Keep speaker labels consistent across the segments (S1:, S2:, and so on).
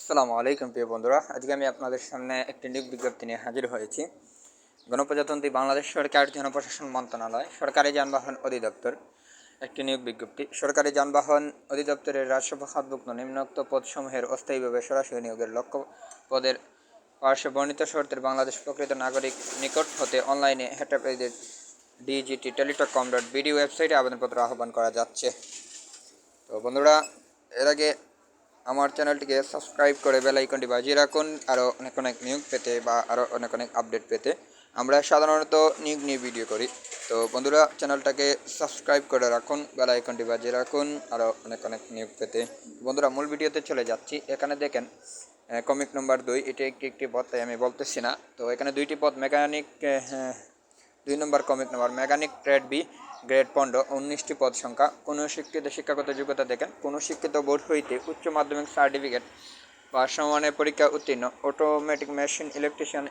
S1: আসসালামু আলাইকুম প্রিয় বন্ধুরা, আজকে আমি আপনাদের সামনে একটি নিয়োগ বিজ্ঞপ্তি নিয়ে হাজির হয়েছি। গণপ্রজাতন্ত্রী বাংলাদেশ সরকার জনপ্রশাসন মন্ত্রণালয় সরকারি যানবাহন অধিদপ্তর একটি নিয়োগ বিজ্ঞপ্তি। সরকারি যানবাহন অধিদপ্তরের রাজস্ব খাতভুক্ত নিম্নোক্ত পদসমূহের অস্থায়ীভাবে সরাসরি নিয়োগের লক্ষ্য পদের পার্শ্বে বর্ণিত শর্তের বাংলাদেশ প্রকৃত নাগরিক নিকট হতে অনলাইনে হেটাপেজের DGT-Teletalk.com.bd ওয়েবসাইটে আবেদনপত্র আহ্বান করা যাচ্ছে। তো বন্ধুরা, এর আগে আমার চ্যানেলটিকে সাবস্ক্রাইব করে বেল আইকনটি বাজিয়ে রাখুন আরও অনেক নিয়োগ পেতে বা আরও অনেক আপডেট পেতে। আমরা সাধারণত নিয়োগ নিয়ে ভিডিও করি। তো বন্ধুরা, চ্যানেলটাকে সাবস্ক্রাইব করে রাখুন, বেল আইকনটি বাজিয়ে রাখুন আরও অনেক নিয়োগ পেতে। বন্ধুরা, মূল ভিডিওতে চলে যাচ্ছি। এখানে দেখেন কমিক নম্বর 2, এটি একটি পদ, তাই আমি বলতেছি না। তো এখানে দুইটি পদ, মেকানিক 2 নম্বর কমিক নম্বর মেকানিক ট্রেড বি গ্রেড 15, 19টি পদ সংখ্যা। কোনো শিক্ষিত শিক্ষাগত যোগ্যতা দেখেন কোনো শিক্ষিত বোর্ড হইতে উচ্চ মাধ্যমিক সার্টিফিকেট বা সমমানের পরীক্ষা উত্তীর্ণ, automatic machine electrician,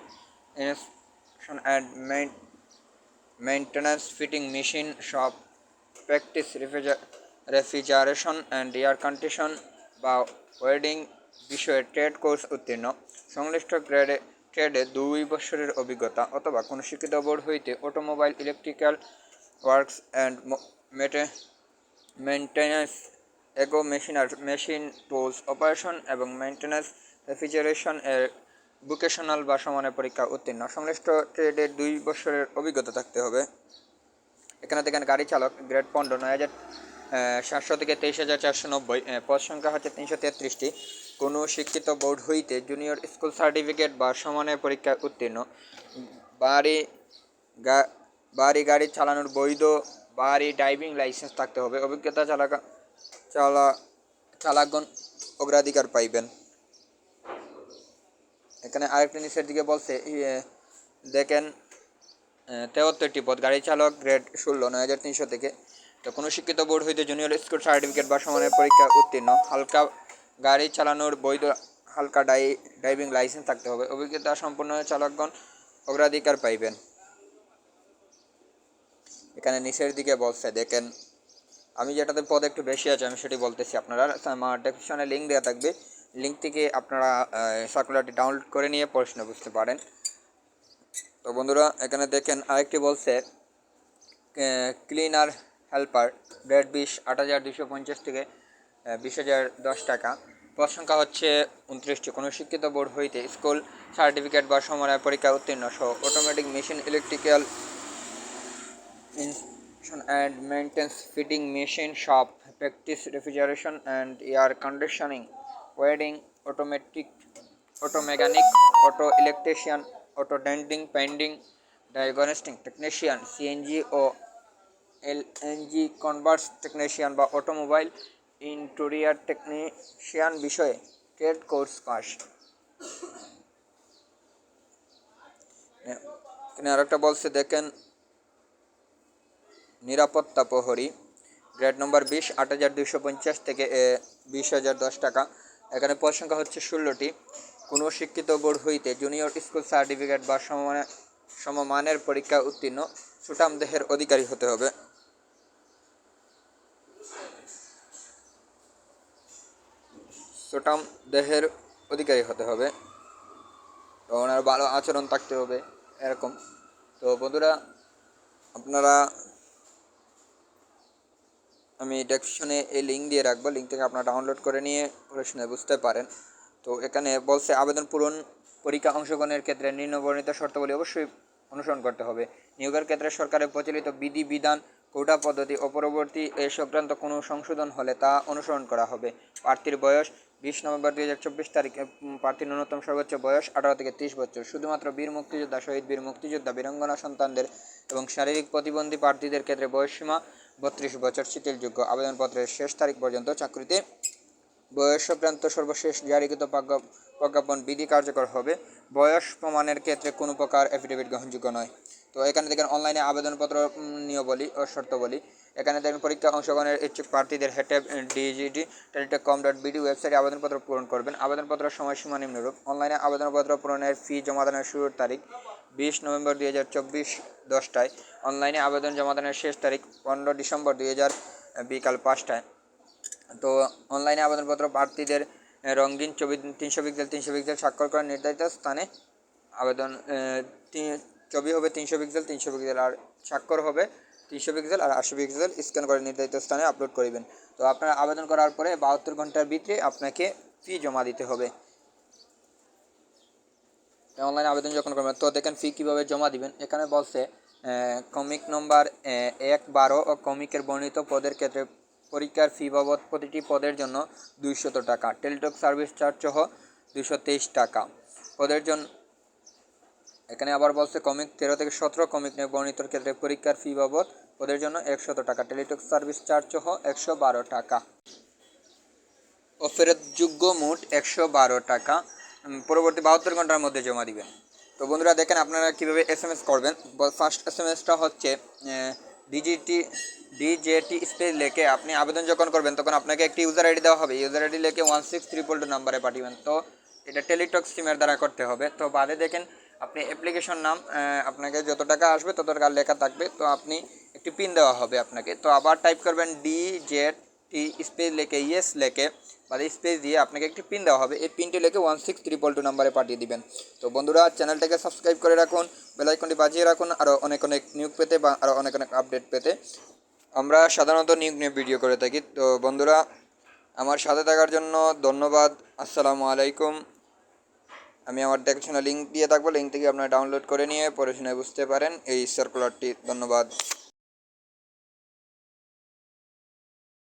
S1: installation and maintenance, fitting machine shop, practice, refrigeration and air condition বা ওয়েল্ডিং বিষয়ে ট্রেড কোর্স উত্তীর্ণ, সংশ্লিষ্ট ট্রেডে 2 বছরের অভিজ্ঞতা, অথবা কোনো শিক্ষিত বোর্ড হইতে automobile, electrical works and maintenance, এগো মেশিন টুলস অপারেশন এবং মেইনটেন্যান্স, রেফ্রিজারেশন এর ভোকেশনাল বা সমানের পরীক্ষা উত্তীর্ণ, সংশ্লিষ্ট ট্রেডের 2 বছরের অভিজ্ঞতা থাকতে হবে। এখানে দেখেন গাড়ি চালক গ্রেড 15, 9,700 থেকে 23,490, পদ সংখ্যা হচ্ছে 333টি। কোনো শিক্ষিত বোর্ড হইতে জুনিয়র স্কুল সার্টিফিকেট বা সমানের পরীক্ষা উত্তীর্ণ, বাড়ি গাড়ি চালানোর বৈধ বাড়ি ড্রাইভিং লাইসেন্স থাকতে হবে। অভিজ্ঞতা চালকগণ অগ্রাধিকার পাইবেন। এখানে আরেকটি নিচের দিকে বলছে দেখেন 73টি পদ, গাড়ি চালক গ্রেড 16, 9,300 থেকে। তো কোনো শিক্ষিত বোর্ড হইতে জুনিয়র স্কুল সার্টিফিকেট বা সমানের পরীক্ষা উত্তীর্ণ, হালকা গাড়ি চালানোর বৈধ হালকা ড্রাইভিং লাইসেন্স থাকতে হবে। অভিজ্ঞতা সম্পন্ন চালকগণ অগ্রাধিকার পাইবেন। এখানে নিচের দিকে বলছে দেখেন, আমি যেটাতে পদ একটু বেশি আছে আমি সেটি বলতেছি। আপনারা আমার ডেসক্রিপশনে লিঙ্ক দেওয়া থাকবে, লিঙ্ক থেকে আপনারা সার্কুলারটি ডাউনলোড করে নিয়ে প্রশ্ন বুঝতে পারেন। তো বন্ধুরা, এখানে দেখেন আরেকটি বলছে ক্লিনার হেল্পার গ্রেড 20, 8,250 থেকে 20,010 টাকা, পদ সংখ্যা হচ্ছে 29টি। কোনো শিক্ষিত বোর্ড হইতে স্কুল সার্টিফিকেট বা সমানের পরীক্ষা উত্তীর্ণ সহ automatic machine, electrical installation and maintenance, fitting machine shop, practice, refrigeration and air conditioning, welding, auto mechanic, auto electrician, auto denting, painting, diagnostic technician, CNG ও এলএনজি কনভার্স টেকনিশিয়ান বা automobile interior technician বিষয়ে trade course pass. এখানে আরেকটা বলছে দেখেন নিরাপত্তা প্রহরী grade নম্বর 20, 8,250 থেকে 20,010 টাকা। এখানে পদ সংখ্যা হচ্ছে 16টি। কোনো শিক্ষিত বোর্ড হইতে জুনিয়র স্কুল সার্টিফিকেট বা সমমানের পরীক্ষা উত্তীর্ণ, সুঠাম দেহের অধিকারী হতে হবে। সুঠাম দেহের অধিকারী হতে হবে, তো ওনার ভালো আচরণ থাকতে হবে এরকম। তো বন্ধুরা, আপনারা আমি ডেসক্রিপশনে এই লিঙ্ক দিয়ে রাখবো, লিঙ্ক থেকে আপনারা ডাউনলোড করে নিয়ে পড়াশোনা বুঝতে পারেন। তো এখানে বলছে আবেদন পূরণ পরীক্ষা অংশগ্রহণের ক্ষেত্রে নিম্নবর্ণিত শর্তাবলী অবশ্যই অনুসরণ করতে হবে। নিয়োগের ক্ষেত্রে সরকারের প্রচলিত বিধান, কোটা পদ্ধতি ও পরবর্তী এ সংক্রান্ত কোনো সংশোধন হলে তা অনুসরণ করা হবে। প্রার্থীর বয়স 20 নভেম্বর 2024 তারিখে প্রার্থীর ন্যূনতম সর্বোচ্চ বয়স 18 থেকে 30 বছর। শুধুমাত্র বীর মুক্তিযোদ্ধা, শহীদ বীর মুক্তিযোদ্ধা, বীরাঙ্গনা সন্তানদের এবং শারীরিক প্রতিবন্ধী প্রার্থীদের ক্ষেত্রে বয়সসীমা 32 বছর শিথিলযোগ্য। আবেদনপত্রের শেষ তারিখ পর্যন্ত চাকরিতে বয়স সংক্রান্ত সর্বশেষ জারিকৃত প্রজ্ঞাপন বিধি কার্যকর হবে। বয়স প্রমাণের ক্ষেত্রে কোনো প্রকার এফিডেভিট গ্রহণযোগ্য নয়। তো এখানে দেখেন অনলাইনে আবেদনপত্র নিয়মাবলী ও শর্তাবলী। এখানে দেখেন পরীক্ষা অংশগ্রহণের ইচ্ছুক প্রার্থীদের DGT-Teletalk.com.bd ওয়েবসাইটে আবেদনপত্র পূরণ করবেন। আবেদনপত্রের সময়সীমা নিম্নরূপ: অনলাইনে আবেদনপত্র পূরণের ফি জমাদানের শুরুর তারিখ 20 নভেম্বর 2024 10টায়। অনলাইনে আবেদন জমাদানের শেষ তারিখ 15 ডিসেম্বর 2000 বিকাল 5টায়। তো অনলাইনে আবেদনপত্র প্রার্থীদের রঙিন ছবি 300 পিক্সেল স্বাক্ষর করা নির্ধারিত স্থানে আবেদন ছবি হবে 300 পিক্সেল আর স্বাক্ষর হবে 300 পিক্সেল আর 80 পিক্সেল স্ক্যান করে নির্ধারিত স্থানে আপলোড করবেন। তো আপনারা আবেদন করার পরে 72 ঘন্টার ভিতরে আপনাকে ফি জমা দিতে হবে। অনলাইনে আবেদন যখন করবেন তো দেখেন ফি কীভাবে জমা দিবেন। এখানে বলছে কমিক নম্বর 1-12 ও কমিকের বর্ণিত পদের ক্ষেত্রে পরীক্ষার ফি বাবদ প্রতিটি পদের জন্য 200 টাকা, টেলিটক সার্ভিস চার্জ সহ 223 টাকা পদের জন্য। এখানে আবার বলছে কমিক 13 থেকে 17 কমিক নিয়ে বর্ণিতর ক্ষেত্রে পরীক্ষার ফি বাবদ পদের জন্য 100 টাকা, টেলিটক সার্ভিস চার্জ সহ 112 টাকা ও ফেরতযোগ্য মোট 112 টাকা পরবর্তী 72 ঘন্টার মধ্যে জমা দিবেন। তো বন্ধুরা দেখেন আপনারা কীভাবে SMS করবেন। ফার্স্ট SMSটা হচ্ছে ডিজেটি স্পেস লিখে আপনি আবেদন যখন করবেন তখন আপনাকে একটি ইউজার আইডি দেওয়া হবে। ইউজার আইডি লিখে 16322 নাম্বারে পাঠাবেন। তো এটা টেলিটক সিমের দ্বারা করতে হবে। তো বাদে দেখেন আপনি অ্যাপ্লিকেশন নাম আপনাকে যত টাকা আসবে তত টাকা লেখা থাকবে। তো আপনি একটি পিন দেওয়া হবে আপনাকে। তো আবার টাইপ করবেন ডিজেটি স্পেস লিখে ইয়েস লিখে বাদে স্পেস দিয়ে আপনাকে একটি পিন দেওয়া হবে। এই পিনটি লিখে 16322 নাম্বারে পাঠিয়ে দিবেন। তো বন্ধুরা চ্যানেলটাকে সাবস্ক্রাইব করে রাখুন, বেল আইকনটি বাজিয়ে রাখুন আরও অনেক নিয়োগ পেতে বা আরও অনেক আপডেট পেতে। আমরা সাধারণত নিয়োগ নিয়ে ভিডিও করে থাকি। তো বন্ধুরা আমার সাথে থাকার জন্য ধন্যবাদ। আসসালামু আলাইকুম। আমি আমার দেখাশোনা লিঙ্ক দিয়ে থাকবো, লিঙ্ক থেকে আপনারা ডাউনলোড করে নিয়ে পড়াশোনায় বুঝতে পারেন এই সার্কুলারটি। ধন্যবাদ।